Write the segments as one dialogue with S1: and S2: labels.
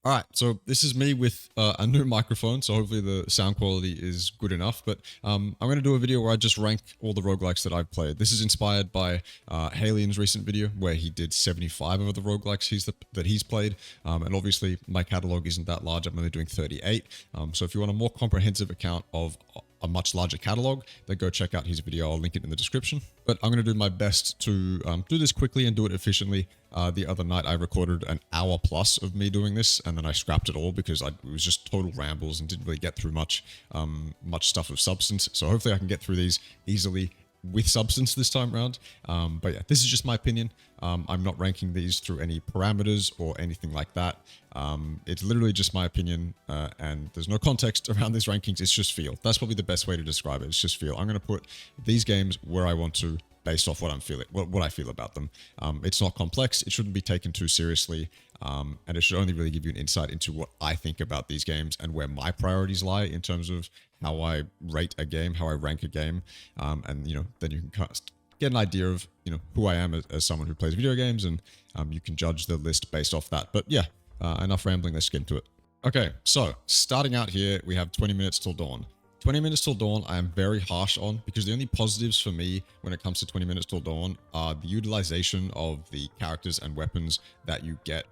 S1: All right, so this is me with a new microphone, so hopefully the sound quality is good enough. But I'm going to do a video where I just rank all the roguelikes that I've played. This is inspired by Halien's recent video where he did 75 of the roguelikes that he's played. And obviously my catalog isn't that large. I'm only doing 38. So if you want a more comprehensive account of a much larger catalog, then go check out his video. I'll link it in the description. But I'm going to do my best to do this quickly and do it efficiently. The other night I recorded an hour plus of me doing this, and then I scrapped it all because it was just total rambles and didn't really get through much stuff of substance. So hopefully I can get through these easily with substance this time around. But yeah, this is just my opinion. I'm not ranking these through any parameters or anything like that. It's literally just my opinion, and there's no context around these rankings. It's just feel. That's probably the best way to describe it. It's just feel. I'm going to put these games where I want to, based off what I'm feeling, what I feel about them. It's not complex. It shouldn't be taken too seriously, and it should only really give you an insight into what I think about these games and where my priorities lie in terms of how I rate a game, how I rank a game, and then you can get an idea of who I am as someone who plays video games, and you can judge the list based off that. But yeah, enough rambling. Let's get into it. Okay, so starting out here, we have 20 minutes till dawn. 20 minutes till dawn, I am very harsh on because the only positives for me when it comes to 20 minutes till dawn are the utilization of the characters and weapons that you get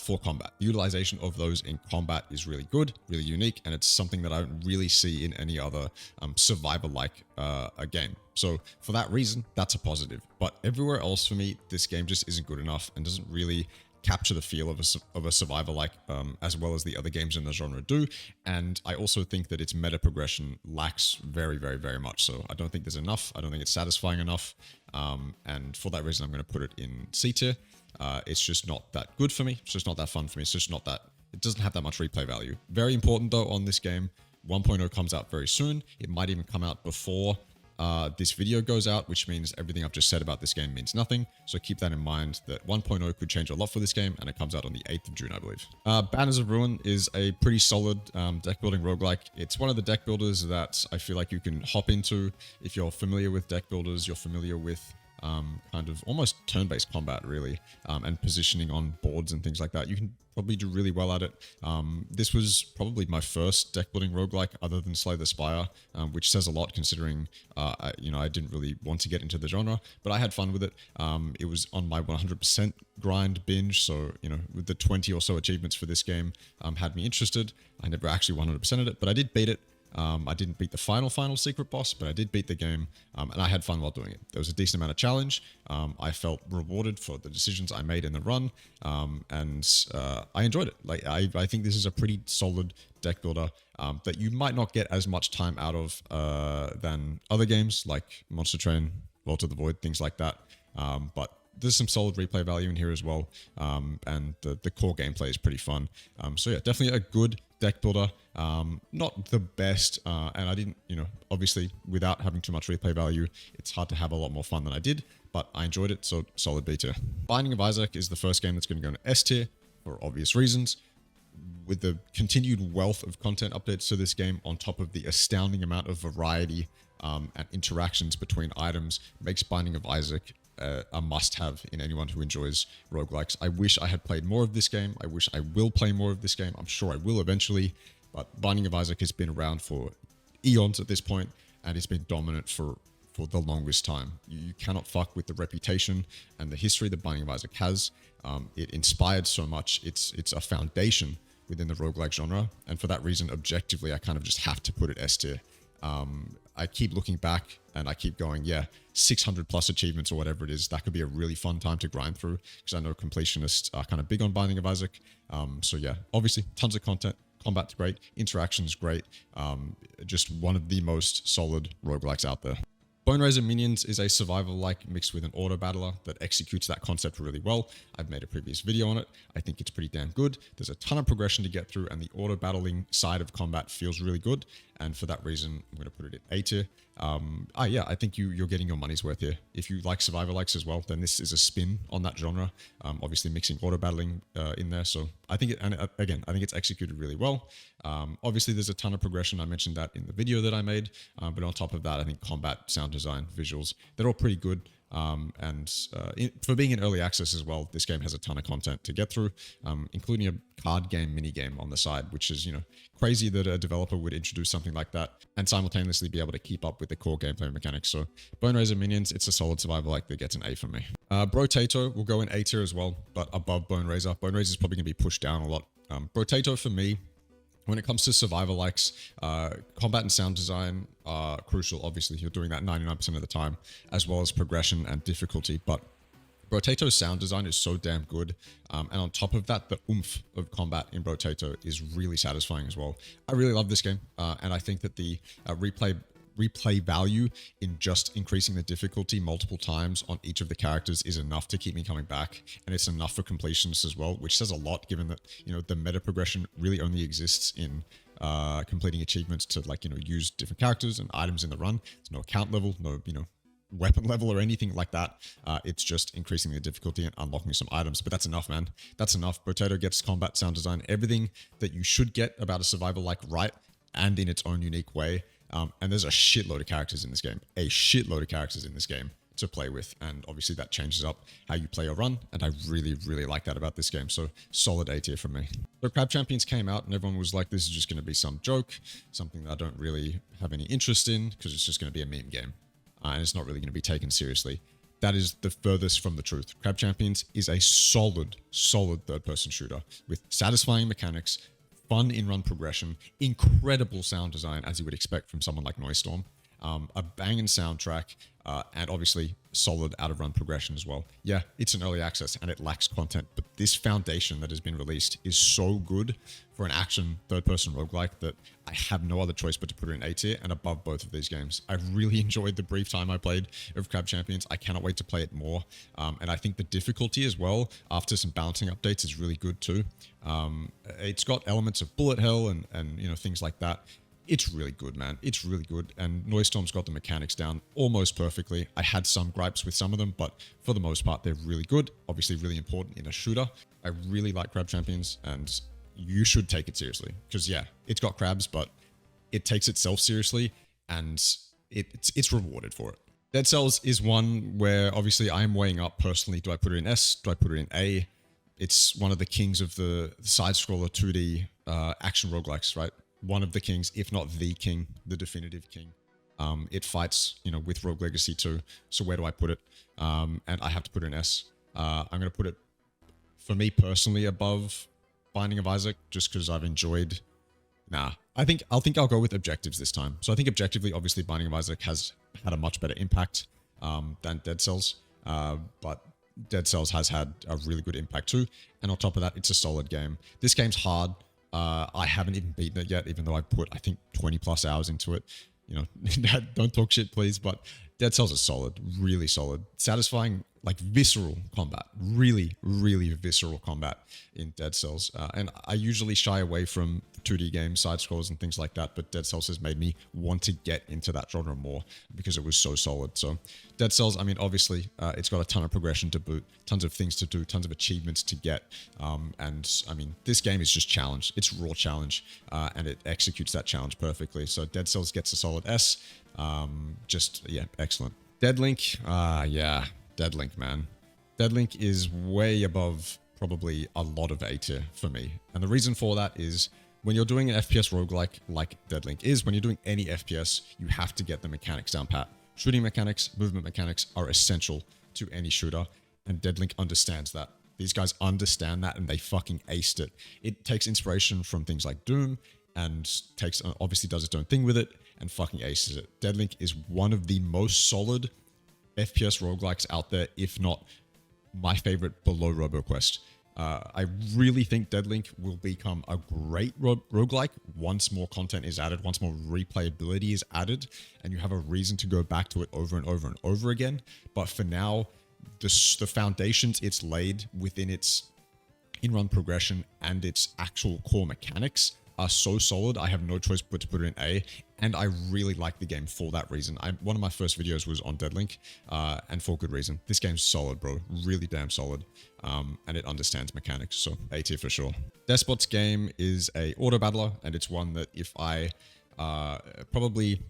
S1: for combat. The utilization of those in combat is really good, really unique, and it's something that I don't really see in any other survivor-like a game. So for that reason, that's a positive. But everywhere else for me, this game just isn't good enough and doesn't really capture the feel of a survivor-like as well as the other games in the genre do. And I also think that its meta progression lacks very, very, very much. So I don't think there's enough. I don't think it's satisfying enough. And for that reason, I'm going to put it in C tier. It's just not that good for me. It's just not that fun for me. It's just not that, it doesn't have that much replay value. Very important though on this game, 1.0 comes out very soon. It might even come out before this video goes out, which means everything I've just said about this game means nothing. So keep that in mind, that 1.0 could change a lot for this game, and it comes out on the 8th of June, I believe. Banners of Ruin is a pretty solid deck building roguelike. It's one of the deck builders that I feel like you can hop into if you're familiar with deck builders, you're familiar with kind of almost turn-based combat, really, and positioning on boards and things like that. You can probably do really well at it. This was probably my first deck building roguelike other than Slay the Spire, which says a lot considering, I didn't really want to get into the genre, but I had fun with it. It was on my 100% grind binge, so, with the 20 or so achievements for this game, had me interested. I never actually 100%ed it, but I did beat it. I didn't beat the final secret boss, but I did beat the game, and I had fun while doing it. There was a decent amount of challenge. I felt rewarded for the decisions I made in the run, and I enjoyed it. Like I think this is a pretty solid deck builder that you might not get as much time out of than other games like Monster Train, Vault of the Void, things like that. But there's some solid replay value in here as well, and the core gameplay is pretty fun. So yeah, definitely a good deck builder. Not the best, and I didn't, obviously without having too much replay value, it's hard to have a lot more fun than I did, but I enjoyed it, so solid B tier. Binding of Isaac is the first game that's going to go into S tier for obvious reasons. With the continued wealth of content updates to this game, on top of the astounding amount of variety and interactions between items, makes Binding of Isaac a must-have in anyone who enjoys roguelikes. I wish I had played more of this game. I wish I will play more of this game. I'm sure I will eventually, but Binding of Isaac has been around for eons at this point, and it's been dominant for the longest time. You cannot fuck with the reputation and the history that Binding of Isaac has. It inspired so much. It's a foundation within the roguelike genre, and for that reason, objectively, I kind of just have to put it S tier. I keep looking back and I keep going, yeah, 600 plus achievements or whatever it is. That could be a really fun time to grind through, because I know completionists are kind of big on Binding of Isaac. So yeah, obviously tons of content. Combat's great. Interaction's great. Just one of the most solid roguelikes out there. Boneraiser Minions is a survival-like mixed with an auto battler that executes that concept really well. I've made a previous video on it. I think it's pretty damn good. There's a ton of progression to get through, and the auto battling side of combat feels really good. And for that reason, I'm going to put it at A tier. Yeah, I think you're getting your money's worth here. If you like survivor-likes as well, then this is a spin on that genre. Obviously mixing auto battling in there. So I think I think it's executed really well. Obviously there's a ton of progression. I mentioned that in the video that I made. But on top of that, I think combat, sound design, visuals, they're all pretty good. For being in early access as well, this game has a ton of content to get through, including a card game mini game on the side, which is, crazy that a developer would introduce something like that and simultaneously be able to keep up with the core gameplay mechanics. So Boneraiser Minions, it's a solid survival like that gets an A from me. Brotato will go in A tier as well, but above Boneraiser. Boneraiser is probably going to be pushed down a lot. Brotato for me, when it comes to survival likes, combat and sound design are crucial. Obviously, you're doing that 99% of the time, as well as progression and difficulty. But Brotato's sound design is so damn good. And on top of that, the oomph of combat in Brotato is really satisfying as well. I really love this game. And I think that the replay value in just increasing the difficulty multiple times on each of the characters is enough to keep me coming back, and it's enough for completionists as well, which says a lot given that the meta progression really only exists in completing achievements to use different characters and items in the run. There's no account level, no weapon level or anything like that. It's just increasing the difficulty and unlocking some items, but that's enough, man. That's enough. Brotato gets combat, sound design, everything that you should get about a survival like right, and in its own unique way. And there's a shitload of characters in this game. To play with, and obviously that changes up how you play your run, and I really, really like that about this game. So solid A tier from me. So Crab Champions came out, and everyone was like, this is just going to be some joke, something that I don't really have any interest in, because it's just going to be a meme game, and it's not really going to be taken seriously. That is the furthest from the truth. Crab Champions is a solid third-person shooter with satisfying mechanics, fun in-run progression, incredible sound design, as you would expect from someone like Noisestorm, a banging soundtrack, and obviously solid out-of-run progression as well. Yeah, it's an early access and it lacks content, but this foundation that has been released is so good for an action third-person roguelike that I have no other choice but to put it in A tier and above both of these games. I really enjoyed the brief time I played of Crab Champions. I cannot wait to play it more, and I think the difficulty as well, after some balancing updates, is really good too. It's got elements of bullet hell and things like that. It's really good, man. It's really good. And Noisestorm's got the mechanics down almost perfectly. I had some gripes with some of them, but for the most part, they're really good. Obviously, really important in a shooter. I really like Crab Champions, and you should take it seriously. Because, yeah, it's got crabs, but it takes itself seriously, and it's rewarded for it. Dead Cells is one where, obviously, I'm weighing up personally. Do I put it in S? Do I put it in A? It's one of the kings of the side-scroller 2D action roguelikes, right? One of the kings, if not the king, the definitive king. It fights, with Rogue Legacy too. So where do I put it? And I have to put it in S. I'm going to put it, for me personally, above Binding of Isaac, just because I've enjoyed... I think I'll go with objectives this time. So I think objectively, obviously, Binding of Isaac has had a much better impact than Dead Cells. But Dead Cells has had a really good impact too. And on top of that, it's a solid game. This game's hard. I haven't even beaten it yet, even though I put, I think, 20 plus hours into it. Don't talk shit, please. But Dead Cells is solid, really solid. Satisfying, visceral combat. Really, really visceral combat in Dead Cells. And I usually shy away from 2D games, side scrolls and things like that, but Dead Cells has made me want to get into that genre more because it was so solid. So Dead Cells, obviously, it's got a ton of progression to boot, tons of things to do, tons of achievements to get. This game is just challenge. It's raw challenge, and it executes that challenge perfectly. So Dead Cells gets a solid S. Excellent. Deadlink, Deadlink, man. Deadlink is way above probably a lot of A tier for me. And the reason for that is when you're doing an FPS roguelike like Deadlink is, when you're doing any FPS, you have to get the mechanics down pat. Shooting mechanics, movement mechanics are essential to any shooter, and Deadlink understands that. These guys understand that, and they fucking aced it. It takes inspiration from things like Doom, and obviously does its own thing with it, and fucking aces it. Deadlink is one of the most solid FPS roguelikes out there, if not my favorite below Roboquest. I really think Deadlink will become a great roguelike once more content is added, once more replayability is added, and you have a reason to go back to it over and over and over again. But for now, the foundations it's laid within its in-run progression and its actual core mechanics are so solid, I have no choice but to put it in A, and I really like the game for that reason. One of my first videos was on Deadlink, and for good reason. This game's solid, bro. Really damn solid, and it understands mechanics, so A tier for sure. Despots game is a auto battler, and it's one that if I probably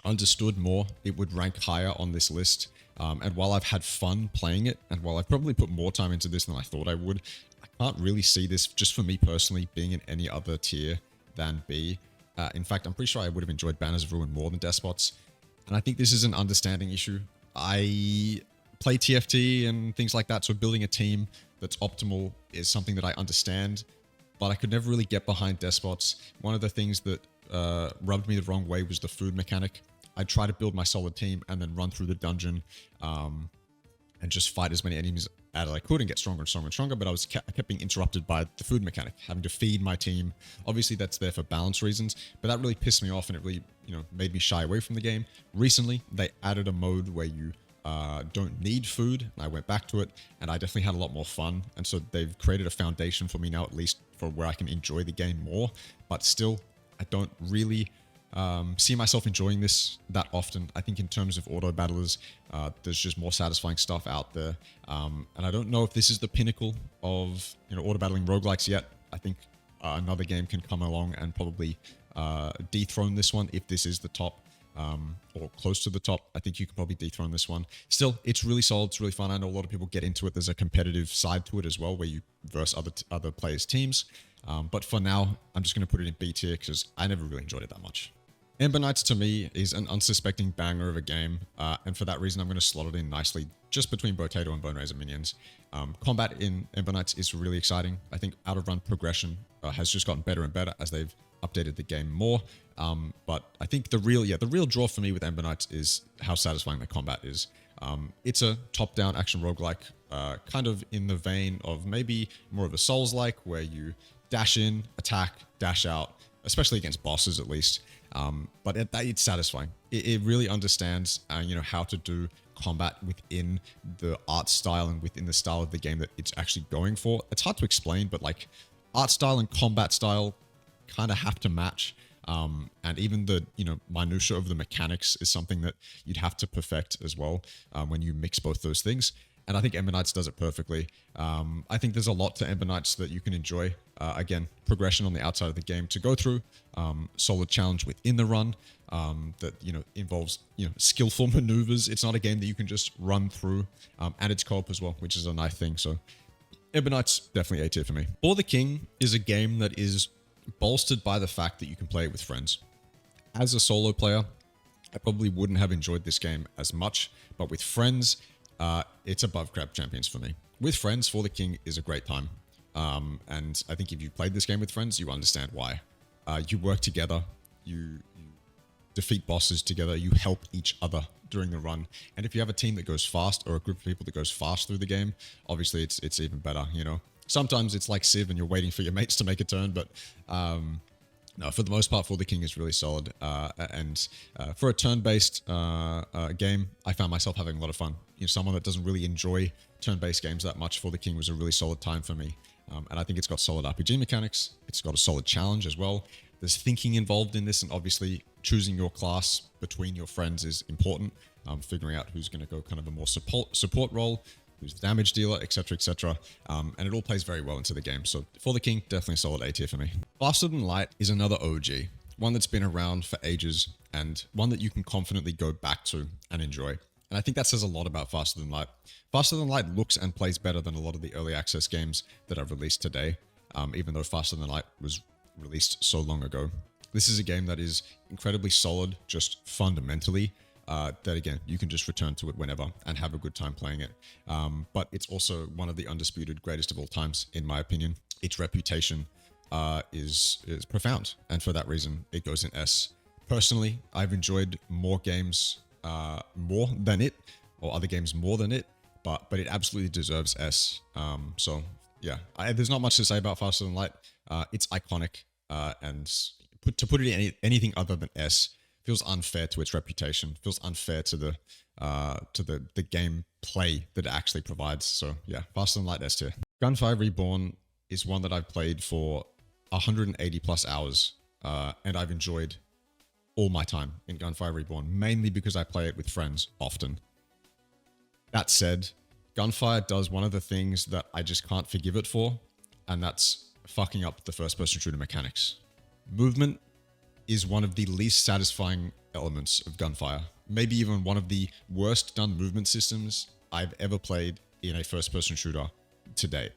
S1: understood more, it would rank higher on this list. And while I've had fun playing it, and while I've probably put more time into this than I thought I would, I can't really see this, just for me personally, being in any other tier than B. In fact, I'm pretty sure I would have enjoyed Banners of Ruin more than Despots. And I think this is an understanding issue. I play TFT and things like that, so building a team that's optimal is something that I understand, but I could never really get behind Despots. One of the things that rubbed me the wrong way was the food mechanic. I'd try to build my solid team and then run through the dungeon and just fight as many enemies as I could and get stronger and stronger and stronger, but I kept being interrupted by the food mechanic, having to feed my team. Obviously, that's there for balance reasons, but that really pissed me off and it really, made me shy away from the game. Recently, they added a mode where you don't need food, and I went back to it, and I definitely had a lot more fun, and so they've created a foundation for me now, at least for where I can enjoy the game more, but still, I don't really see myself enjoying this that often. I think in terms of auto battlers, there's just more satisfying stuff out there, and I don't know if this is the pinnacle of auto battling roguelikes yet. I think another game can come along and probably dethrone this one if this is the top. Or close to the top. I think you could probably dethrone this one. Still, it's really solid. It's really fun. I know a lot of people get into it. There's a competitive side to it as well, where you verse other players' teams. But for now, I'm just going to put it in B tier because I never really enjoyed it that much. Ember Knights to me is an unsuspecting banger of a game, and for that reason, I'm going to slot it in nicely just between Brotato and Boneraiser Minions. Combat in Ember Knights is really exciting. I think out-of-run progression has just gotten better and better as they've updated the game more. But I think the real draw for me with Ember Knights is how satisfying the combat is. It's a top-down action roguelike, kind of in the vein of maybe more of a Souls-like, where you dash in, attack, dash out, especially against bosses at least. But it's satisfying. It really understands, how to do combat within the art style and within the style of the game that it's actually going for. It's hard to explain, but like art style and combat style kind of have to match. And even the, minutia of the mechanics is something that you'd have to perfect as well when you mix both those things. And I think Ember Knights does it perfectly. I think there's a lot to Ember Knights that you can enjoy. Again, progression on the outside of the game to go through, solid challenge within the run that, involves, skillful maneuvers. It's not a game that you can just run through, and it's co-op as well, which is a nice thing. So Ember Knights, definitely A tier for me. For the King is a game that is bolstered by the fact that you can play it with friends. As a solo player, I probably wouldn't have enjoyed this game as much, but with friends, it's above Crab Champions for me. With friends, For the King is a great time. And I think if you played this game with friends, you understand why. You work together, you defeat bosses together, you help each other during the run. And if you have a team that goes fast or a group of people that goes fast through the game, obviously it's even better, Sometimes it's like Civ and you're waiting for your mates to make a turn, but no, for the most part, For the King is really solid. And for a turn-based game, I found myself having a lot of fun. Someone that doesn't really enjoy turn-based games that much, For the King was a really solid time for me. And I think it's got solid RPG mechanics. It's got a solid challenge as well. There's thinking involved in this, and obviously choosing your class between your friends is important. Figuring out who's going to go kind of a more support role, who's the damage dealer, etc., etc. And it all plays very well into the game. So For the King, definitely a solid A tier for me. Faster Than Light is another OG, one that's been around for ages and one that you can confidently go back to and enjoy. And I think that says a lot about Faster Than Light. Faster Than Light looks and plays better than a lot of the early access games that are released today, even though Faster Than Light was released so long ago. This is a game that is incredibly solid, just fundamentally. That again, you can just return to it whenever and have a good time playing it. But it's also one of the undisputed greatest of all times, in my opinion. Its reputation is profound, and for that reason, it goes in S. Personally, I've enjoyed more games more than it, or other games more than it, but it absolutely deserves S. So yeah, there's not much to say about Faster Than Light. It's iconic, and to put it in anything other than S feels unfair to its reputation. Feels unfair to the game play that it actually provides. So yeah, Faster Than Light S tier. Gunfire Reborn is one that I've played for 180 plus hours, and I've enjoyed all my time in Gunfire Reborn, mainly because I play it with friends often. That said, Gunfire does one of the things that I just can't forgive it for, and that's fucking up the first-person shooter mechanics. Movement is one of the least satisfying elements of Gunfire. maybe even one of the worst done movement systems I've ever played in a first-person shooter to date.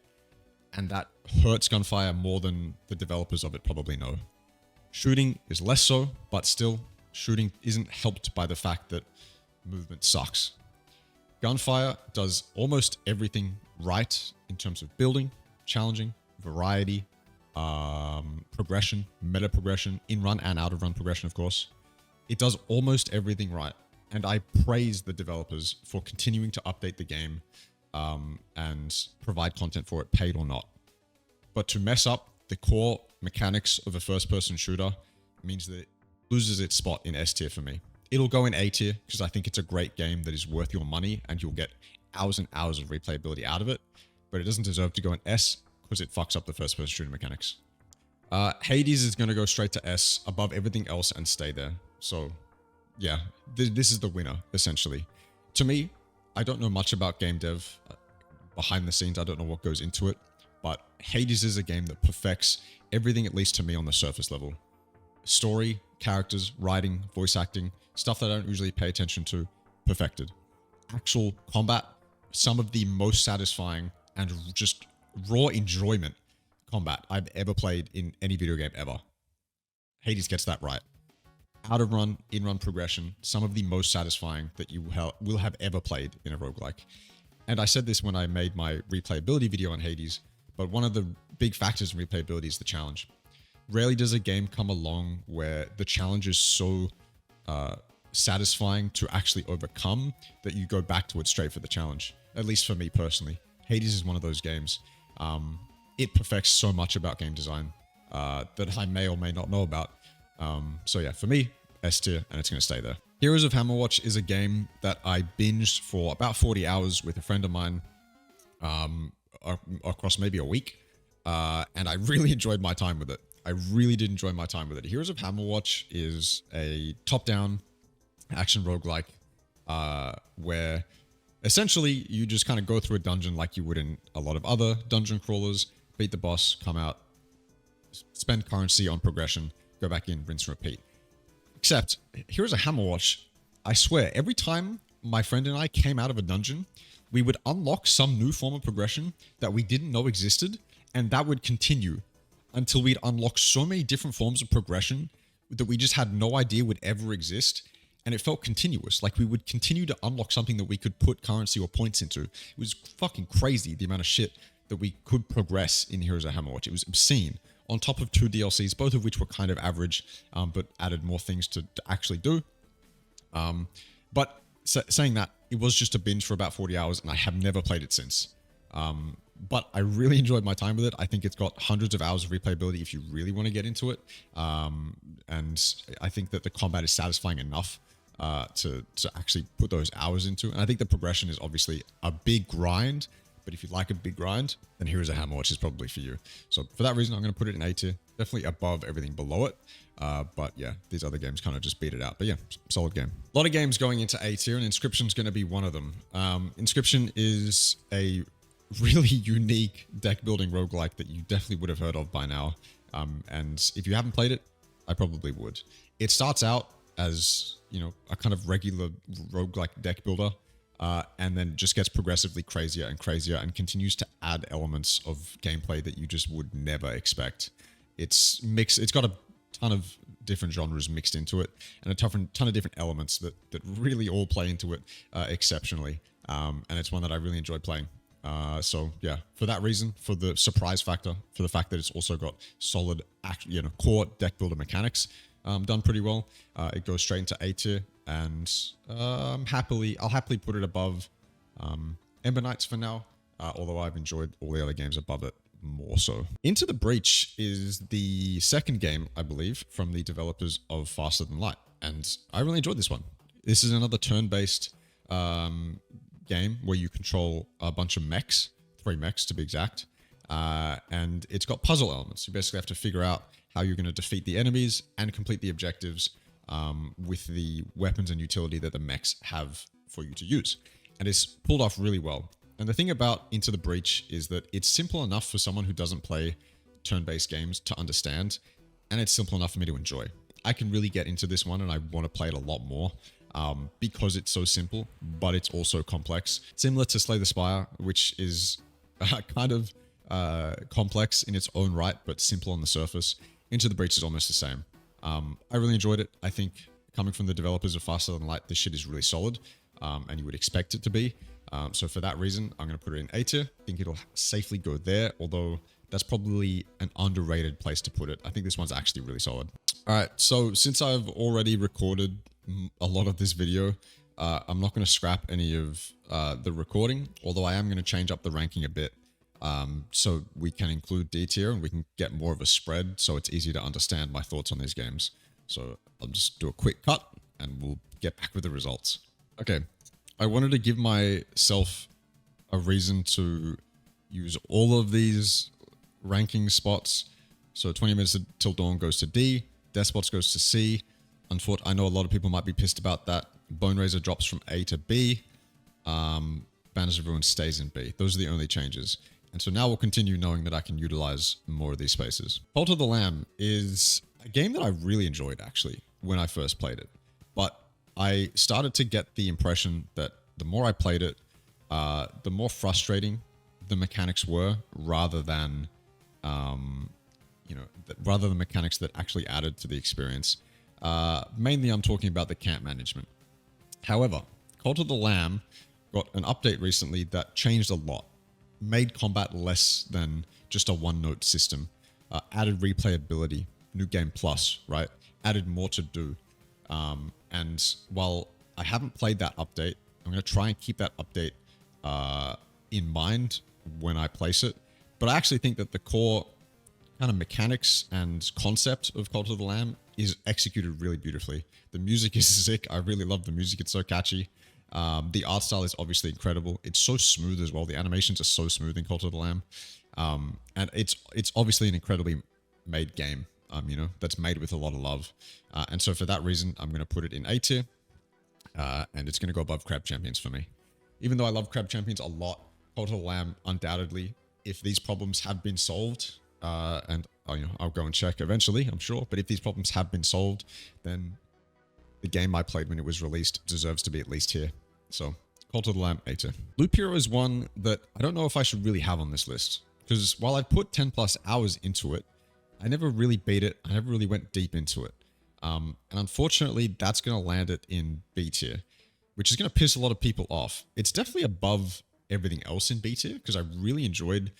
S1: And that hurts Gunfire more than the developers of it probably know. Shooting is less so, but still, shooting isn't helped by the fact that movement sucks. Gunfire does almost everything right in terms of building, challenging, variety, progression, meta progression, in-run and out-of-run progression, of course. It does almost everything right, and I praise the developers for continuing to update the game and provide content for it, paid or not. But to mess up the core mechanics of a first-person shooter means that it loses its spot in S tier for me. It'll go in A tier because I think it's a great game that is worth your money and you'll get hours and hours of replayability out of it, but it doesn't deserve to go in S because it fucks up the first-person shooter mechanics. Hades is going to go straight to S above everything else and stay there. So, yeah, this is the winner, essentially. To me, I don't know much about game dev behind the scenes. I don't know what goes into it, but Hades is a game that perfects everything, at least to me, on the surface level. Story, characters, writing, voice acting, stuff that I don't usually pay attention to, perfected. Actual combat, some of the most satisfying and just raw enjoyment combat I've ever played in any video game ever. Hades gets that right. Out of run, in-run progression, some of the most satisfying that you will have ever played in a roguelike. And I said this when I made my replayability video on Hades, but one of the big factors in replayability is the challenge. Rarely does a game come along where the challenge is so satisfying to actually overcome that you go back to it straight for the challenge. At least for me personally. Hades is one of those games. It perfects so much about game design that I may or may not know about. So yeah, for me, S tier, and it's going to stay there. Heroes of Hammerwatch is a game that I binged for about 40 hours with a friend of mine across maybe a week. And I really enjoyed my time with it. I really did enjoy my time with it. Heroes of Hammerwatch is a top-down action roguelike where essentially you just kind of go through a dungeon like you would in a lot of other dungeon crawlers, beat the boss, come out, spend currency on progression, go back in, rinse and repeat. Except, Heroes of Hammerwatch, I swear, every time my friend and I came out of a dungeon, we would unlock some new form of progression that we didn't know existed, and that would continue until we'd unlock so many different forms of progression that we just had no idea would ever exist, and it felt continuous. Like we would continue to unlock something that we could put currency or points into. It was fucking crazy, the amount of shit that we could progress in Heroes of Hammerwatch. It was obscene. On top of 2 DLCs, both of which were kind of average, but added more things to actually do. But saying that, it was just a binge for about 40 hours, and I have never played it since. But I really enjoyed my time with it. I think it's got hundreds of hours of replayability if you really want to get into it. And I think that the combat is satisfying enough to actually put those hours into. And I think the progression is obviously a big grind. But if you like a big grind, then Heroes of Hammerwatch is probably for you. So for that reason, I'm going to put it in A tier. Definitely above everything below it. But yeah, these other games kind of just beat it out. But yeah, solid game. A lot of games going into A tier, and Inscryption is going to be one of them. Inscryption is a really unique deck building roguelike that you definitely would have heard of by now. And if you haven't played it, I probably would. It starts out as, you know, a kind of regular roguelike deck builder. And then just gets progressively crazier and crazier and continues to add elements of gameplay that you just would never expect. It's mixed. It's got a ton of different genres mixed into it and a ton of different elements that really all play into it exceptionally. And it's one that I really enjoy playing. So yeah, for that reason, for the surprise factor, for the fact that it's also got solid, core deck builder mechanics, done pretty well. It goes straight into A tier. And I'll happily put it above Ember Knights for now, although I've enjoyed all the other games above it more so. Into the Breach is the second game, I believe, from the developers of Faster Than Light, and I really enjoyed this one. This is another turn-based game where you control a bunch of mechs, 3 mechs to be exact, and it's got puzzle elements. You basically have to figure out how you're going to defeat the enemies and complete the objectives with the weapons and utility that the mechs have for you to use. And it's pulled off really well. And the thing about Into the Breach is that it's simple enough for someone who doesn't play turn-based games to understand, and it's simple enough for me to enjoy. I can really get into this one and I want to play it a lot more. because it's so simple, but it's also complex. Similar to Slay the Spire, which is kind of complex in its own right, but simple on the surface. Into the Breach is almost the same. I really enjoyed it. I think coming from the developers of Faster Than Light, this shit is really solid, and you would expect it to be. So for that reason, I'm going to put it in A tier. I think it'll safely go there, although that's probably an underrated place to put it. I think this one's actually really solid. All right, so since I've already recorded a lot of this video, I'm not going to scrap any of the recording, although I am going to change up the ranking a bit, so we can include D tier and we can get more of a spread, so it's easy to understand my thoughts on these games. So I'll just do a quick cut and we'll get back with the results. Okay, I wanted to give myself a reason to use all of these ranking spots. So 20 minutes till dawn goes to D, Despots goes to C. Unfortunately, I know a lot of people might be pissed about that. Boneraiser drops from A to B. Banners of Ruin stays in B. Those are the only changes. And so now we'll continue knowing that I can utilize more of these spaces. Cult of the Lamb is a game that I really enjoyed, actually, when I first played it. But I started to get the impression that the more I played it, the more frustrating the mechanics were, rather than, rather than mechanics that actually added to the experience. Mainly, I'm talking about the camp management. However, Cult of the Lamb got an update recently that changed a lot, made combat less than just a one-note system, added replayability, new game plus, right? Added more to do. And while I haven't played that update, I'm going to try and keep that update in mind when I place it. But I actually think that the core kind of mechanics and concept of Cult of the Lamb is executed really beautifully. The music is sick. I really love the music. It's so catchy. The art style is obviously incredible. It's so smooth as well. The animations are so smooth in Cult of the Lamb. And it's obviously an incredibly made game, that's made with a lot of love. And so for that reason, I'm going to put it in A tier. And it's going to go above Crab Champions for me. Even though I love Crab Champions a lot, Cult of the Lamb, undoubtedly, if these problems have been solved, and I'll go and check eventually, I'm sure. But if these problems have been solved, then the game I played when it was released deserves to be at least here. So, Cult of the Lamb, A tier. Loop Hero is one that I don't know if I should really have on this list. Because while I put 10 plus hours into it, I never really beat it. I never really went deep into it. And unfortunately, that's going to land it in B tier, which is going to piss a lot of people off. It's definitely above everything else in B tier, because I really enjoyed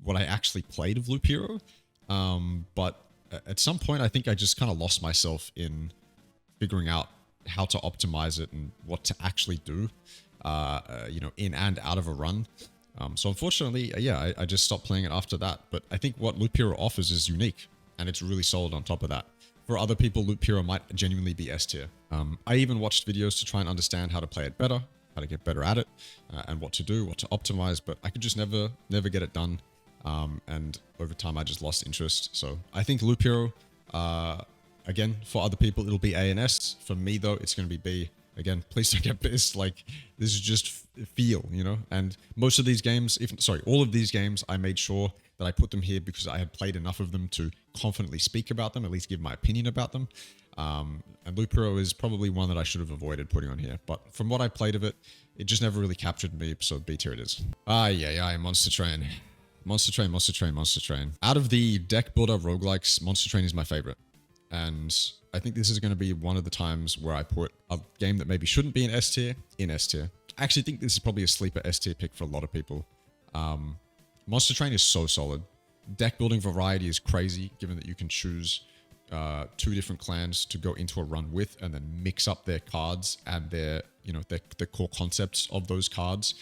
S1: what I actually played of Loop Hero. But at some point, I think I just kind of lost myself in figuring out how to optimize it and what to actually do, in and out of a run. So unfortunately, I just stopped playing it after that. But I think what Loop Hero offers is unique, and it's really solid on top of that. For other people, Loop Hero might genuinely be S tier. I even watched videos to try and understand how to play it better, how to get better at it, and what to do, what to optimize, but I could just never get it done. And over time, I just lost interest. So I think Loop Hero, again, for other people, it'll be A and S. For me, though, it's going to be B. Again, please don't get pissed. Like, this is just feel, And most of these games, all of these games, I made sure that I put them here because I had played enough of them to confidently speak about them, at least give my opinion about them. And Loop Hero is probably one that I should have avoided putting on here. But from what I played of it, it just never really captured me, so B tier it is. Monster Train. Monster Train, Monster Train, Monster Train. Out of the deck builder roguelikes, Monster Train is my favorite. And I think this is going to be one of the times where I put a game that maybe shouldn't be in S tier, in S tier. I actually think this is probably a sleeper S tier pick for a lot of people. Monster Train is so solid. Deck building variety is crazy, given that you can choose 2 different clans to go into a run with and then mix up their cards and their core concepts of those cards.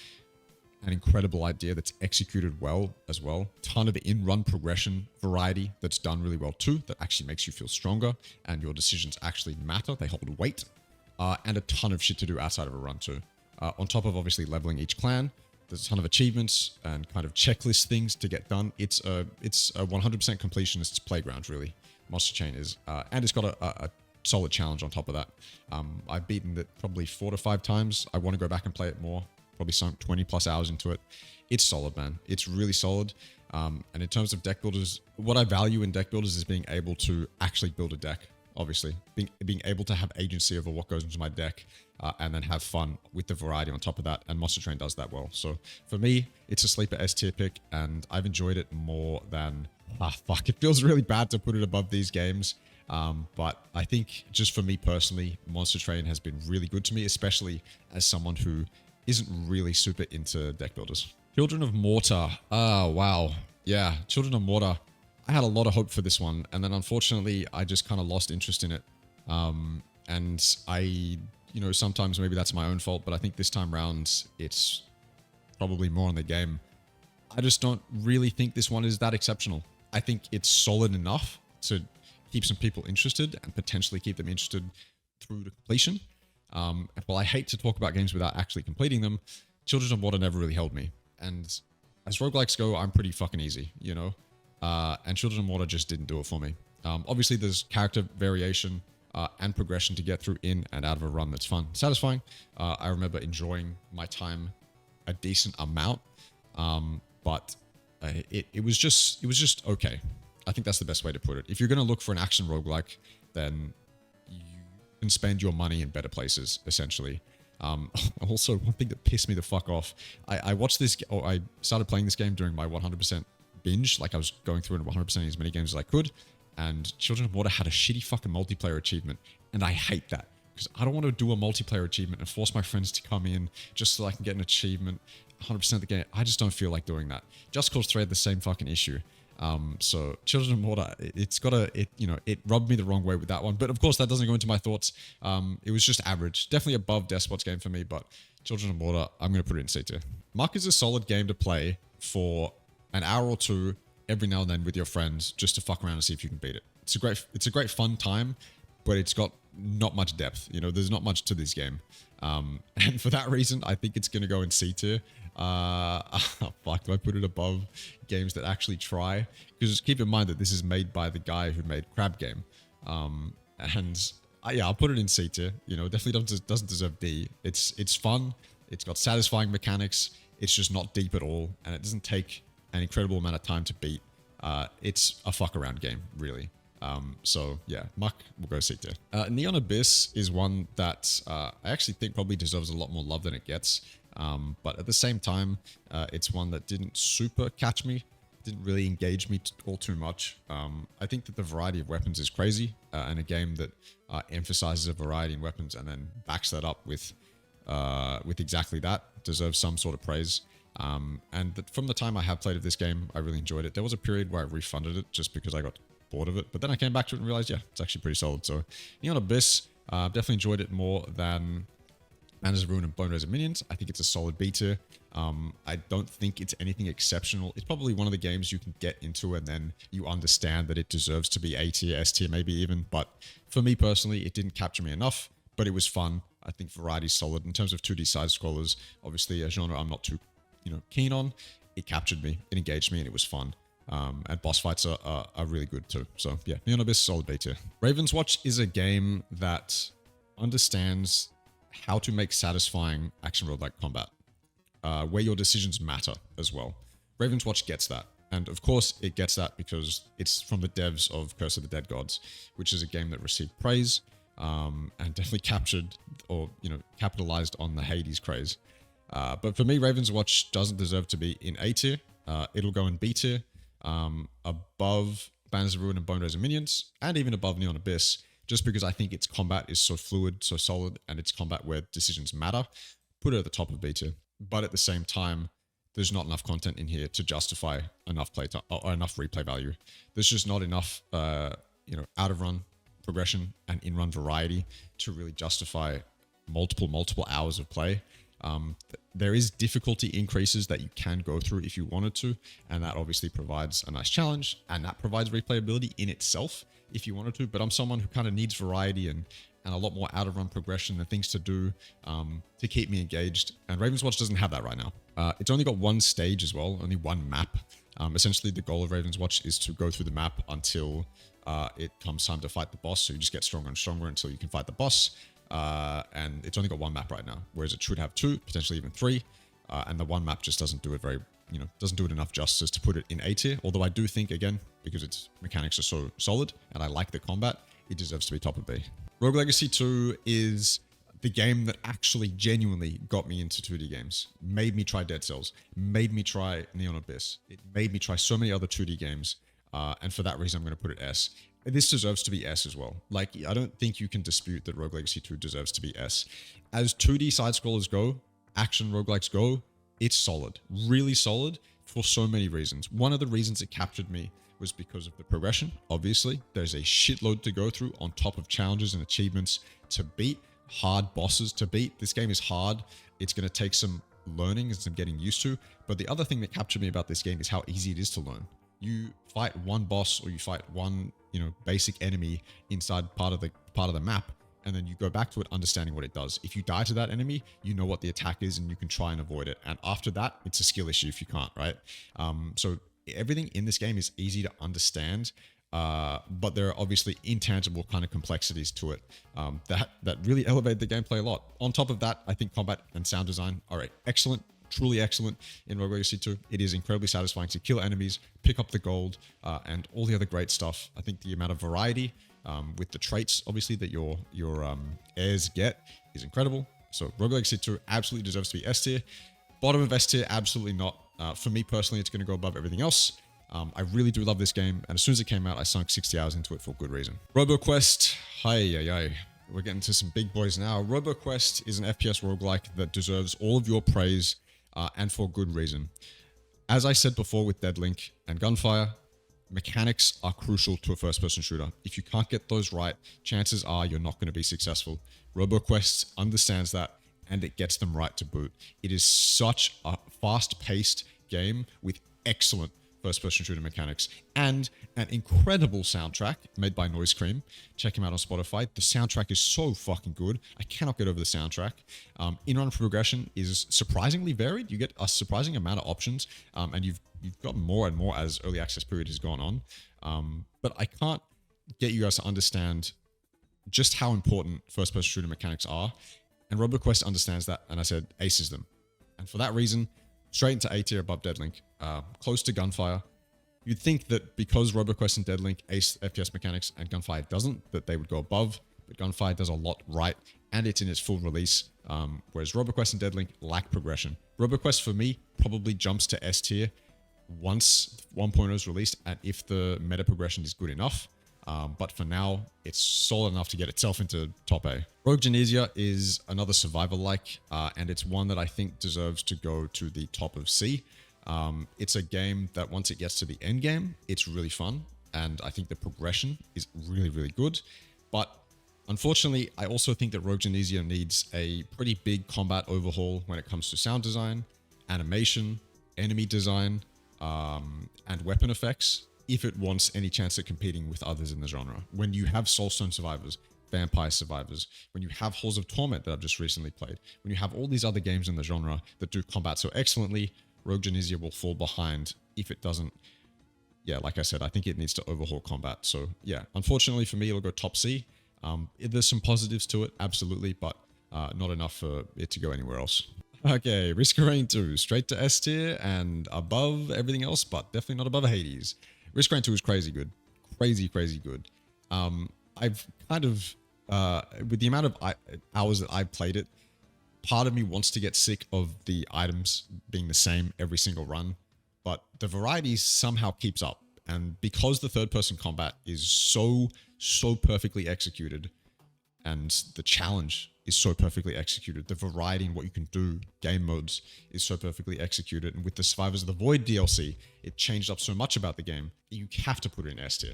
S1: An incredible idea that's executed well as well. Ton of in-run progression variety that's done really well too, that actually makes you feel stronger and your decisions actually matter. They hold weight. And a ton of shit to do outside of a run too. On top of obviously leveling each clan, there's a ton of achievements and kind of checklist things to get done. It's a 100% completionist's playground, really. Monster Chain is. And it's got a solid challenge on top of that. I've beaten it probably 4 to 5 times. I want to go back and play it more. Probably sunk 20 plus hours into it. It's solid, man. It's really solid. And in terms of deck builders, what I value in deck builders is being able to actually build a deck obviously. Being able to have agency over what goes into my deck, and then have fun with the variety on top of that, and Monster Train does that well. So for me, it's a sleeper S tier pick, and I've enjoyed it more than... fuck, it feels really bad to put it above these games. But I think just for me personally, Monster Train has been really good to me, especially as someone who isn't really super into deck builders. Children of Morta. Wow. Yeah, Children of Morta. I had a lot of hope for this one, and then unfortunately, I just kind of lost interest in it. And I, sometimes maybe that's my own fault, but I think this time round, it's probably more on the game. I just don't really think this one is that exceptional. I think it's solid enough to keep some people interested and potentially keep them interested through to completion. While I hate to talk about games without actually completing them, Children of Morta never really held me. And as roguelikes go, I'm pretty fucking easy, and Children of Morta just didn't do it for me. Obviously, there's character variation and progression to get through in and out of a run that's fun, satisfying. I remember enjoying my time a decent amount, but it was just okay. I think that's the best way to put it. If you're going to look for an action roguelike, then you can spend your money in better places, essentially. Also, one thing that pissed me the fuck off, I watched this, or I started playing this game during my 100% binge, like I was going through 100% as many games as I could, and Children of Morta had a shitty fucking multiplayer achievement, and I hate that, because I don't want to do a multiplayer achievement and force my friends to come in just so I can get an achievement 100% of the game. I just don't feel like doing that. Just Cause 3 had the same fucking issue. So Children of Morta, it rubbed me the wrong way with that one. But of course, that doesn't go into my thoughts. It was just average. Definitely above Despots game for me, but Children of Morta, I'm going to put it in C tier. Muck is a solid game to play for an hour or two every now and then with your friends, just to fuck around and see if you can beat it. It's a great fun time, but it's got not much depth. There's not much to this game. And for that reason, I think it's going to go in C tier. Fuck, do I put it above games that actually try? Because keep in mind that this is made by the guy who made Crab Game. Yeah, I'll put it in C tier. Definitely doesn't deserve D. It's fun. It's got satisfying mechanics. It's just not deep at all, and it doesn't take an incredible amount of time to beat. It's a fuck around game, really. So yeah, Muck will go C tier. Neon Abyss is one that I actually think probably deserves a lot more love than it gets. But at the same time, it's one that didn't super catch me, didn't really engage me all too much. I think that the variety of weapons is crazy, and a game that emphasizes a variety in weapons and then backs that up with exactly that deserves some sort of praise. From the time I have played of this game, I really enjoyed it. There was a period where I refunded it just because I got bored of it, but then I came back to it and realized, yeah, it's actually pretty solid. So Neon Abyss, definitely enjoyed it more than Banners of Ruin and Boneraiser Minions. I think it's a solid B tier. I don't think it's anything exceptional. It's probably one of the games you can get into and then you understand that it deserves to be A tier, S tier, maybe even. But for me personally, it didn't capture me enough, but it was fun. I think variety's solid. In terms of 2D side-scrollers, obviously a genre I'm not too keen on. It captured me, it engaged me, and it was fun. And boss fights are really good too. So yeah, Neon Abyss, solid B tier. Ravenswatch is a game that understands how to make satisfying action roguelike combat, where your decisions matter as well. Ravenswatch gets that. And of course, it gets that because it's from the devs of Curse of the Dead Gods, which is a game that received praise, and definitely captured or, capitalized on the Hades craze. But for me, Ravenswatch doesn't deserve to be in A tier. It'll go in B tier, above Banners of Ruin and Boneraiser Minions, and even above Neon Abyss, just because I think its combat is so fluid, so solid, and its combat where decisions matter. Put it at the top of B tier. But at the same time, there's not enough content in here to justify enough play time or enough replay value. There's just not enough, out of run progression and in run variety to really justify multiple hours of play. There is difficulty increases that you can go through if you wanted to, and that obviously provides a nice challenge, and that provides replayability in itself if you wanted to. But I'm someone who kind of needs variety and a lot more out of run progression and things to do to keep me engaged. And Ravenswatch doesn't have that right now. It's only got one stage as well, only one map. Essentially, the goal of Ravenswatch is to go through the map until it comes time to fight the boss. So you just get stronger and stronger until you can fight the boss. And it's only got one map right now, whereas it should have two, potentially even three. And the one map just doesn't do it doesn't do it enough justice to put it in A tier. Although I do think, again, because its mechanics are so solid and I like the combat, it deserves to be top of B. Rogue Legacy 2 is the game that actually genuinely got me into 2D games. Made me try Dead Cells, made me try Neon Abyss. It made me try so many other 2D games. And for that reason, I'm going to put it S. This deserves to be S as well. Like, I don't think you can dispute that Rogue Legacy 2 deserves to be S. As 2D side-scrollers go, action roguelikes go, it's solid. Really solid for so many reasons. One of the reasons it captured me was because of the progression. Obviously, there's a shitload to go through on top of challenges and achievements to beat, hard bosses to beat. This game is hard. It's going to take some learning and some getting used to. But the other thing that captured me about this game is how easy it is to learn. You fight one boss or you fight one, basic enemy inside part of the map, and then you go back to it understanding what it does. If you die to that enemy, you know what the attack is and you can try and avoid it. And after that, it's a skill issue if you can't, right? So everything in this game is easy to understand, but there are obviously intangible kind of complexities to it that really elevate the gameplay a lot. On top of that, I think combat and sound design are excellent. Truly excellent in Rogue Legacy 2. It is incredibly satisfying to kill enemies, pick up the gold, and all the other great stuff. I think the amount of variety with the traits, obviously, that your heirs get is incredible. So Rogue Legacy 2 absolutely deserves to be S tier. Bottom of S tier, absolutely not. For me personally, it's going to go above everything else. I really do love this game, and as soon as it came out, I sunk 60 hours into it for good reason. Roboquest, hi. We're getting to some big boys now. Roboquest is an FPS roguelike that deserves all of your praise, and for good reason. As I said before with Deadlink and Gunfire, mechanics are crucial to a first-person shooter. If you can't get those right, chances are you're not going to be successful. Roboquest understands that, and it gets them right to boot. It is such a fast-paced game with excellent first-person shooter mechanics and an incredible soundtrack made by Noise Cream. Check him out on Spotify. The soundtrack is so fucking good. I cannot get over the soundtrack. In-run progression is surprisingly varied. You get a surprising amount of options, and you've gotten more and more as early access period has gone on. But I can't get you guys to understand just how important first-person shooter mechanics are, and Roboquest understands that, and I said aces them. And for that reason, straight into A tier above Deadlink, close to Gunfire. You'd think that because Roboquest and Deadlink ace FPS mechanics and Gunfire doesn't, that they would go above, but Gunfire does a lot right, and it's in its full release, whereas Roboquest and Deadlink lack progression. Roboquest, for me, probably jumps to S tier once 1.0 is released, and if the meta progression is good enough. But for now, it's solid enough to get itself into top A. Rogue Genesia is another survival-like, and it's one that I think deserves to go to the top of C. It's a game that once it gets to the end game, it's really fun, and I think the progression is really, really good. But unfortunately, I also think that Rogue Genesia needs a pretty big combat overhaul when it comes to sound design, animation, enemy design, and weapon effects, if it wants any chance at competing with others in the genre. When you have Soulstone Survivors, Vampire Survivors, when you have Halls of Torment that I've just recently played, when you have all these other games in the genre that do combat so excellently, Rogue Genesia will fall behind if it doesn't. Yeah, like I said, I think it needs to overhaul combat. So yeah, unfortunately for me, it'll go top C. There's some positives to it, absolutely, but not enough for it to go anywhere else. Okay, Risk of Rain 2, straight to S tier and above everything else, but definitely not above Hades. Risk of Rain 2 is crazy good. Crazy good. I've kind of, with the amount of hours that I've played it, part of me wants to get sick of the items being the same every single run, but the variety somehow keeps up. And because the third-person combat is so perfectly executed, and the challenge is so perfectly executed, the variety in what you can do, game modes, is so perfectly executed, and with the Survivors of the Void DLC, it changed up so much about the game, you have to put it in S tier.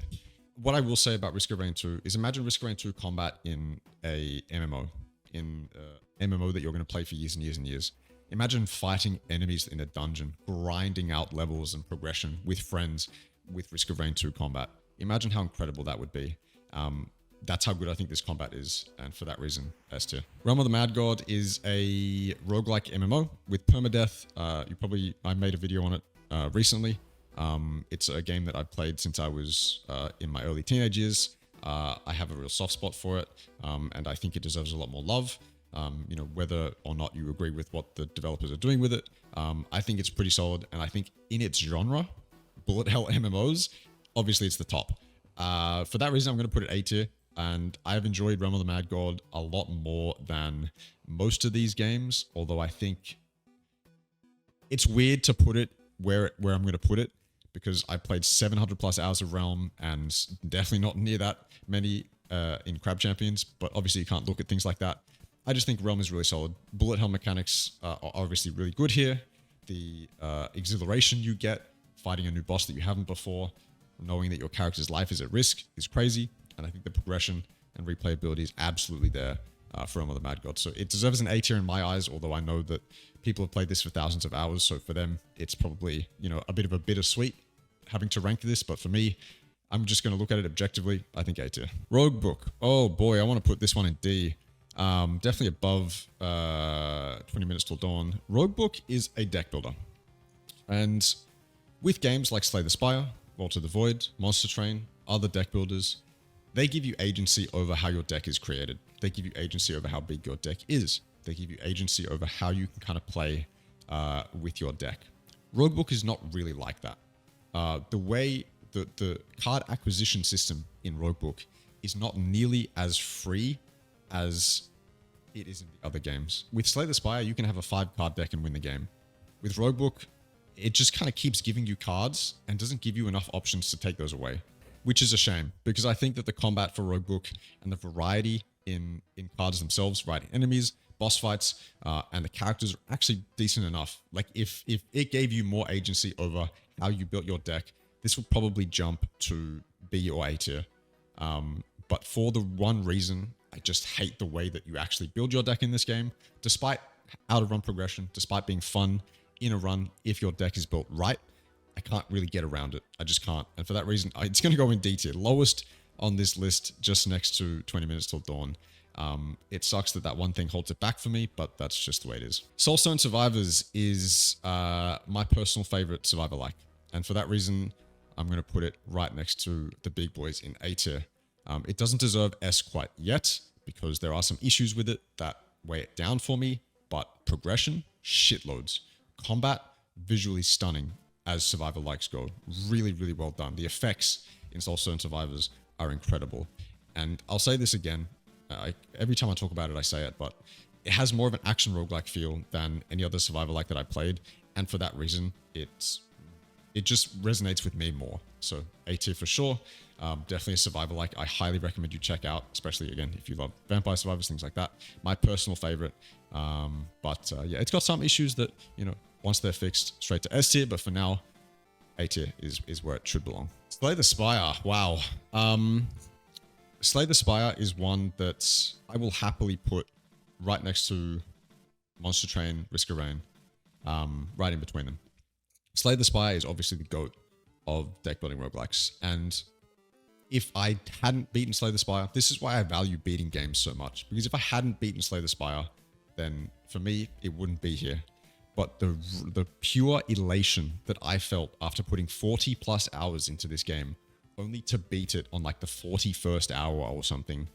S1: What I will say about Risk of Rain 2 is imagine Risk of Rain 2 combat in a MMO, in an MMO that you're going to play for years and years and years. Imagine fighting enemies in a dungeon, grinding out levels and progression with friends with Risk of Rain 2 combat. Imagine how incredible that would be. That's how good I think this combat is, and for that reason, S tier. Realm of the Mad God is a roguelike MMO with permadeath. I made a video on it recently. It's a game that I've played since I was in my early teenage years. I have a real soft spot for it, and I think it deserves a lot more love. Whether or not you agree with what the developers are doing with it, I think it's pretty solid, and I think in its genre, bullet hell MMOs, obviously it's the top. For that reason, I'm going to put it A tier. and I've enjoyed Realm of the Mad God a lot more than most of these games, although I think it's weird to put it where I'm going to put it, because I played 700 plus hours of Realm and definitely not near that many in Crab Champions, but obviously you can't look at things like that. I just think Realm is really solid. Bullet hell mechanics are obviously really good here. The exhilaration you get fighting a new boss that you haven't before, knowing that your character's life is at risk, is crazy. And I think the progression and replayability is absolutely there for Realm of the Mad God. So it deserves an A tier in my eyes, although I know that people have played this for thousands of hours. So for them, it's probably, you know, a bit of a bittersweet having to rank this. But for me, I'm just going to look at it objectively. I think A tier. Roguebook. Oh boy, I want to put this one in D. Definitely above 20 minutes till dawn. Roguebook is a deck builder. And with games like Slay the Spire, Vault of the Void, Monster Train, other deck builders, they give you agency over how your deck is created. They give you agency over how big your deck is. They give you agency over how you can kind of play with your deck. Roguebook is not really like that. The way the card acquisition system in Roguebook is not nearly as free as it is in the other games. With Slay the Spire, you can have a 5-card deck and win the game. With Roguebook, it just kind of keeps giving you cards and doesn't give you enough options to take those away, which is a shame, because I think that the combat for Roguebook and the variety in cards themselves, right, enemies, boss fights, and the characters are actually decent enough. Like if it gave you more agency over how you built your deck, this would probably jump to B or A tier. But for the one reason, I just hate the way that you actually build your deck in this game. Despite out of run progression, despite being fun in a run, if your deck is built right, I can't really get around it. I just can't. And for that reason, it's going to go in D tier. Lowest on this list, just next to 20 minutes till dawn. It sucks that one thing holds it back for me, but that's just the way it is. Soulstone Survivors is my personal favorite survivor-like. And for that reason, I'm going to put it right next to the big boys in A tier. It doesn't deserve S quite yet, because there are some issues with it that weigh it down for me, but progression, shitloads. Combat, visually stunning as survivor likes go. Really, really well done. The effects in Soulstone Survivors are incredible. And I'll say this again, every time I talk about it, I say it, but it has more of an action roguelike feel than any other survivor like that I played. And for that reason, it just resonates with me more. So A tier for sure. Definitely a survivor like I highly recommend you check out, especially again if you love vampire survivors, things like that. My personal favorite. Yeah, it's got some issues that, you know, once they're fixed, straight to S tier, but for now, A tier is where it should belong. Slay the Spire. Wow. Slay the Spire is one that I will happily put right next to Monster Train, Risk of Rain, right in between them. Slay the Spire is obviously the GOAT of deck building roguelikes, and if I hadn't beaten Slay the Spire, this is why I value beating games so much, because if I hadn't beaten Slay the Spire, then for me, it wouldn't be here. But the pure elation that I felt after putting 40 plus hours into this game, only to beat it on like the 41st hour or something,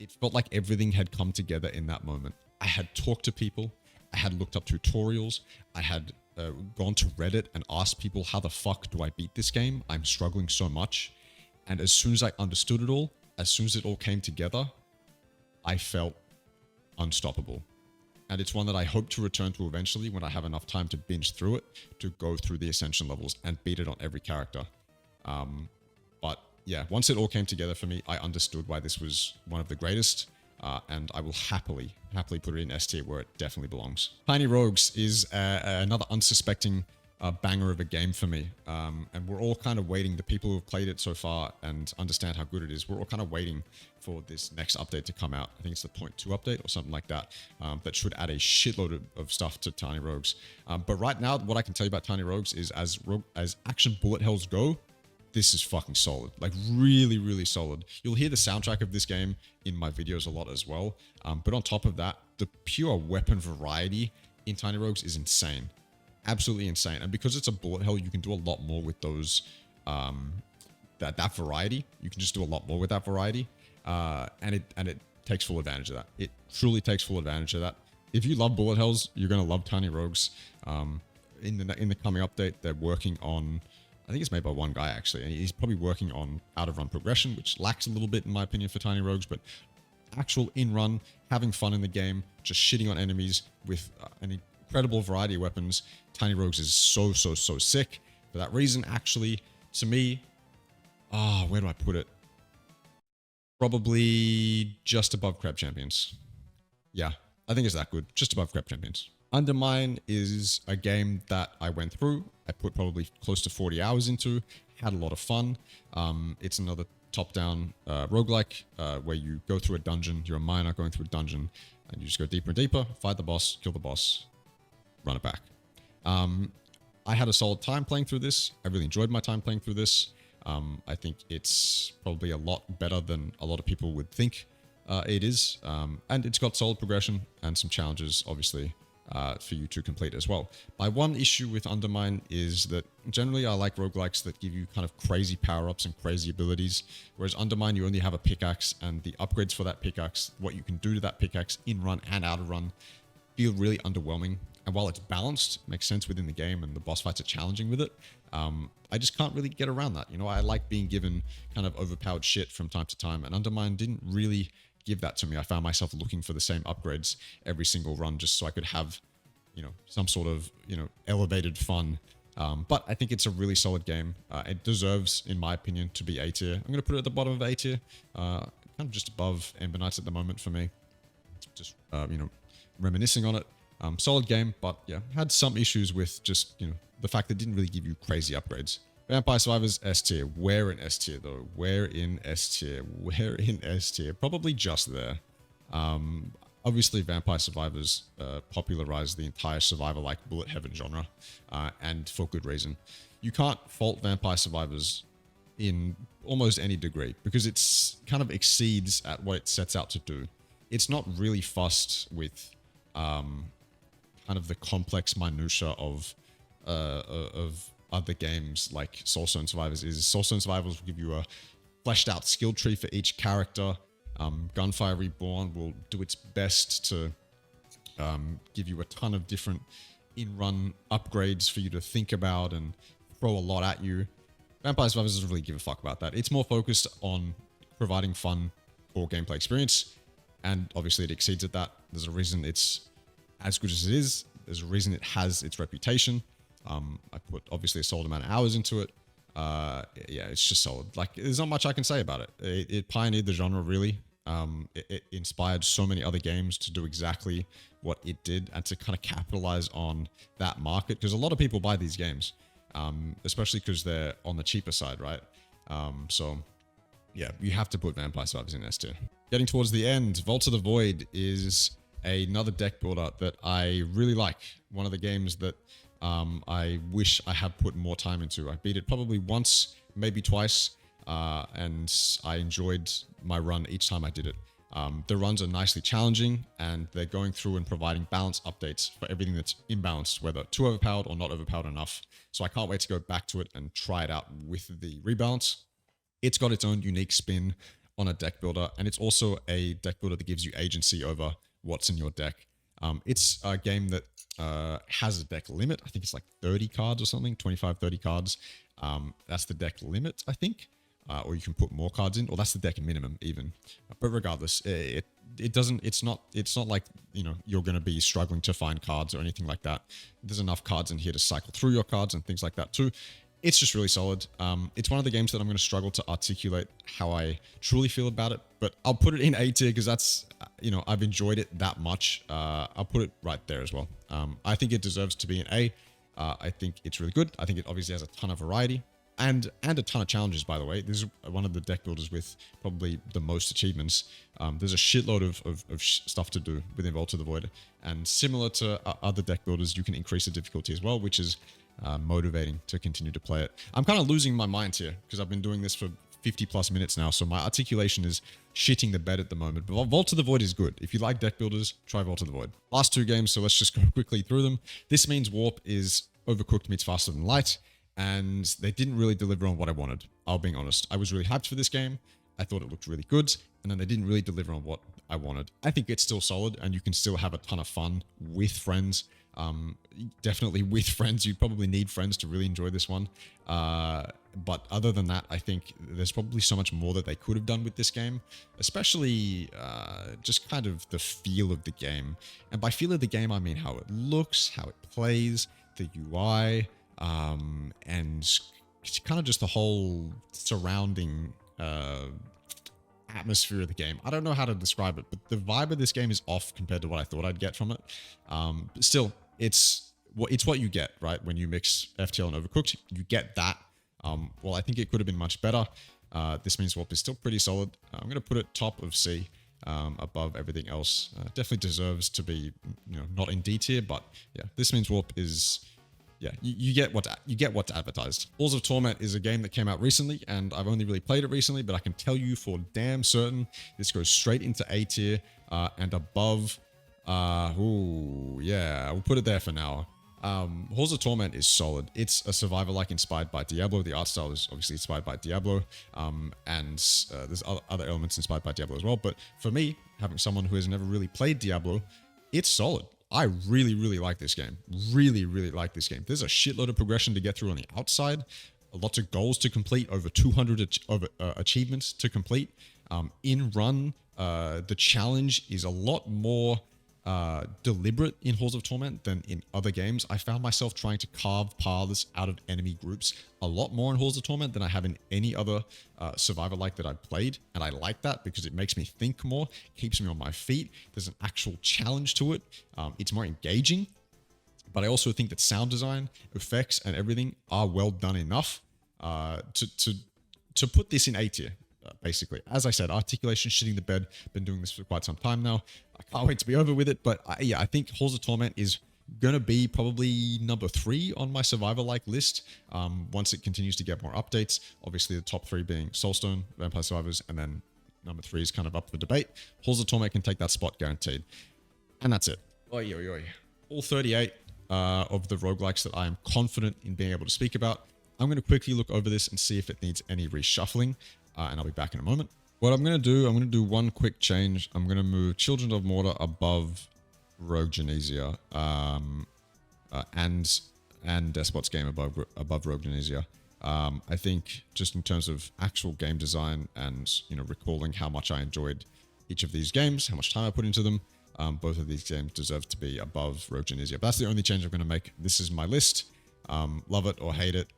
S1: it felt like everything had come together in that moment. I had talked to people, I had looked up tutorials, I had gone to Reddit and asked people, how the fuck do I beat this game? I'm struggling so much. And as soon as I understood it all, as soon as it all came together, I felt unstoppable. And it's one that I hope to return to eventually when I have enough time to binge through it, to go through the Ascension levels and beat it on every character. But yeah, once it all came together for me, I understood why this was one of the greatest. And I will happily put it in S tier where it definitely belongs. Tiny Rogues is another unsuspecting banger of a game for me. And we're all kind of waiting, the people who have played it so far and understand how good it is, we're all kind of waiting for this next update to come out. I think it's the 0.2 update or something like that, that should add a shitload of stuff to Tiny Rogues. But right now, what I can tell you about Tiny Rogues is as action bullet hells go, this is fucking solid. Like really, really solid. You'll hear the soundtrack of this game in my videos a lot as well. But on top of that, the pure weapon variety in Tiny Rogues is insane. Absolutely insane. And because it's a bullet hell, you can do a lot more with those, that variety. You can just do a lot more with that variety. And it takes full advantage of that. It truly takes full advantage of that. If you love bullet hells, you're going to love Tiny Rogues. In the coming update, they're working on I think it's made by one guy actually, and he's probably working on out of run progression, which lacks a little bit in my opinion for tiny rogues, but actual in run, having fun in the game, just shitting on enemies with an incredible variety of weapons. Tiny rogues is so sick. For that reason, actually, to me, where do I put it? Probably just above Crab Champions. Yeah, I think it's that good. Just above Crab Champions. Undermine is a game that I went through. I put probably close to 40 hours into. Had a lot of fun. It's another top-down roguelike where you go through a dungeon. You're a miner going through a dungeon, and you just go deeper and deeper, fight the boss, kill the boss, run it back. I had a solid time playing through this. I really enjoyed my time playing through this. I think it's probably a lot better than a lot of people would think it is. And it's got solid progression and some challenges, obviously, for you to complete as well. My one issue with Undermine is that generally I like roguelikes that give you kind of crazy power-ups and crazy abilities, whereas Undermine you only have a pickaxe, and the upgrades for that pickaxe, what you can do to that pickaxe in run and out of run, feel really underwhelming. And while it's balanced, makes sense within the game and the boss fights are challenging with it, I just can't really get around that. You know, I like being given kind of overpowered shit from time to time, and Undermine didn't really give that to me. I found myself looking for the same upgrades every single run just so I could have, you know, some sort of, you know, elevated fun. But I think it's a really solid game. It deserves, in my opinion, to be A tier. I'm going to put it at the bottom of A tier, kind of just above Ember Knights at the moment for me. Just, you know, reminiscing on it. Solid game, but yeah, had some issues with just, you know, the fact that it didn't really give you crazy upgrades. Vampire Survivors, S tier. Where in S tier, though? Where in S tier? Where in S tier? Probably just there. Obviously, Vampire Survivors popularized the entire survivor-like bullet heaven genre, and for good reason. You can't fault Vampire Survivors in almost any degree, because it's kind of exceeds at what it sets out to do. It's not really fussed with kind of the complex minutia of other games like Soulstone Survivors is. Soulstone Survivors will give you a fleshed out skill tree for each character. Gunfire Reborn will do its best to give you a ton of different in-run upgrades for you to think about and throw a lot at you. Vampire Survivors doesn't really give a fuck about that. It's more focused on providing fun for gameplay experience, and obviously it exceeds at that. There's a reason it's as good as it is. There's a reason it has its reputation. I put obviously a solid amount of hours into it. Yeah, it's just solid. Like, there's not much I can say about it. It pioneered the genre, really. It inspired so many other games to do exactly what it did and to kind of capitalize on that market, because a lot of people buy these games, especially because they're on the cheaper side, right? So yeah, you have to put Vampire Survivors in S tier. Getting towards the end, Vault of the Void is another deck builder that I really like. One of the games that I wish I had put more time into. I beat it probably once, maybe twice, and I enjoyed my run each time I did it. The runs are nicely challenging, and they're going through and providing balance updates for everything that's imbalanced, whether too overpowered or not overpowered enough. So I can't wait to go back to it and try it out with the rebalance. It's got its own unique spin on a deck builder, and it's also a deck builder that gives you agency over what's in your deck. It's a game that has a deck limit. I think it's like 30 cards or something, 25, 30 cards. That's the deck limit, I think. Or you can put more cards in, or that's the deck minimum even. But regardless, it's not like, you know, you're going to be struggling to find cards or anything like that. There's enough cards in here to cycle through your cards and things like that too. It's just really solid. It's one of the games that I'm going to struggle to articulate how I truly feel about it, but I'll put it in A tier because that's, you know, I've enjoyed it that much. I'll put it right there as well. I think it deserves to be an A. I think it's really good. I think it obviously has a ton of variety and a ton of challenges, by the way. This is one of the deck builders with probably the most achievements. There's a shitload of stuff to do within Vault of the Void, and similar to other deck builders, you can increase the difficulty as well, which is motivating to continue to play it. I'm kind of losing my mind here because I've been doing this for 50 plus minutes now, so my articulation is shitting the bed at the moment. But Vault of the Void is good. If you like deck builders, try Vault of the Void. Last two games, so let's just go quickly through them. This means Warp is Overcooked meets Faster Than Light, and they didn't really deliver on what I wanted. I'll be honest. I was really hyped for this game. I thought it looked really good, and then they didn't really deliver on what I wanted. I think it's still solid, and you can still have a ton of fun with friends. Definitely with friends. You'd probably need friends to really enjoy this one. But other than that, I think there's probably so much more that they could have done with this game, especially just kind of the feel of the game. And by feel of the game, I mean how it looks, how it plays, the UI, and kind of just the whole surrounding atmosphere of the game. I don't know how to describe it, but the vibe of this game is off compared to what I thought I'd get from it. But still, it's what you get, right? When you mix FTL and Overcooked, you get that. Well, I think it could have been much better. This means Warp is still pretty solid. I'm going to put it top of C, above everything else. Definitely deserves to be, not in D tier, but yeah, this means Warp is, yeah, you get what's advertised. Halls of Torment is a game that came out recently, and I've only really played it recently, but I can tell you for damn certain this goes straight into A tier and above. Ooh, yeah, we'll put it there for now. Halls of Torment is solid. It's a survivor-like inspired by Diablo. The art style is obviously inspired by Diablo, and there's other elements inspired by Diablo as well. But for me, having someone who has never really played Diablo, it's solid. I really, really like this game. Really, really like this game. There's a shitload of progression to get through on the outside, lots of goals to complete, over 200 achievements to complete. In run, the challenge is a lot more deliberate in Halls of Torment than in other games. I found myself trying to carve paths out of enemy groups a lot more in Halls of Torment than I have in any other survivor-like that I've played, and I like that because it makes me think more, keeps me on my feet. There's an actual challenge to it. It's more engaging, but I also think that sound design, effects, and everything are well done enough to put this in A tier. Basically, as I said, articulation, shitting the bed, been doing this for quite some time now. I can't wait to be over with it, but yeah, I think Halls of Torment is gonna be probably number 3 on my survivor-like list once it continues to get more updates. Obviously, the top 3 being Soulstone, Vampire Survivors, and then number 3 is kind of up for debate. Halls of Torment can take that spot guaranteed. And that's it. Oi, oi, oi. All 38 of the roguelikes that I am confident in being able to speak about. I'm going to quickly look over this and see if it needs any reshuffling. And I'll be back in a moment. What I'm going to do one quick change. I'm going to move Children of Morta above Rogue Genesia, and Despots game above Rogue Genesia. I think just in terms of actual game design and recalling how much I enjoyed each of these games, how much time I put into them, both of these games deserve to be above Rogue Genesia. But that's the only change I'm going to make. This is my list. Love it or hate it.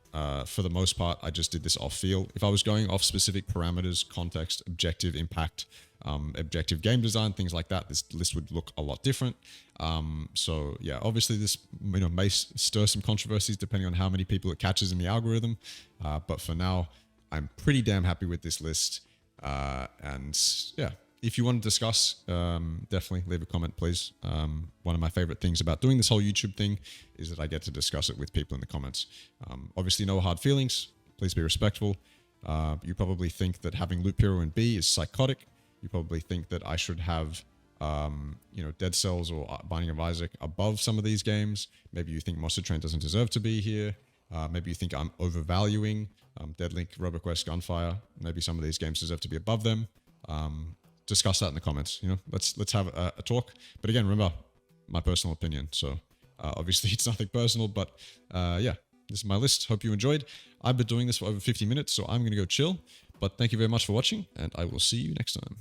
S1: For the most part, I just did this off feel. If I was going off specific parameters, context, objective impact, objective game design, things like that, this list would look a lot different. So yeah, obviously this may stir some controversies depending on how many people it catches in the algorithm. But for now, I'm pretty damn happy with this list. And yeah, if you want to discuss, definitely leave a comment, please. One of my favorite things about doing this whole YouTube thing is that I get to discuss it with people in the comments. Obviously, no hard feelings. Please be respectful. You probably think that having Loop Hero in B is psychotic. You probably think that I should have, Dead Cells or Binding of Isaac above some of these games. Maybe you think Monster Train doesn't deserve to be here. Maybe you think I'm overvaluing Deadlink, Roboquest, Gunfire. Maybe some of these games deserve to be above them. Discuss that in the comments. Let's have a talk. But again, remember, my personal opinion. So obviously it's nothing personal, but yeah, this is my list. Hope you enjoyed. I've been doing this for over 50 minutes, so I'm going to go chill. But thank you very much for watching, and I will see you next time.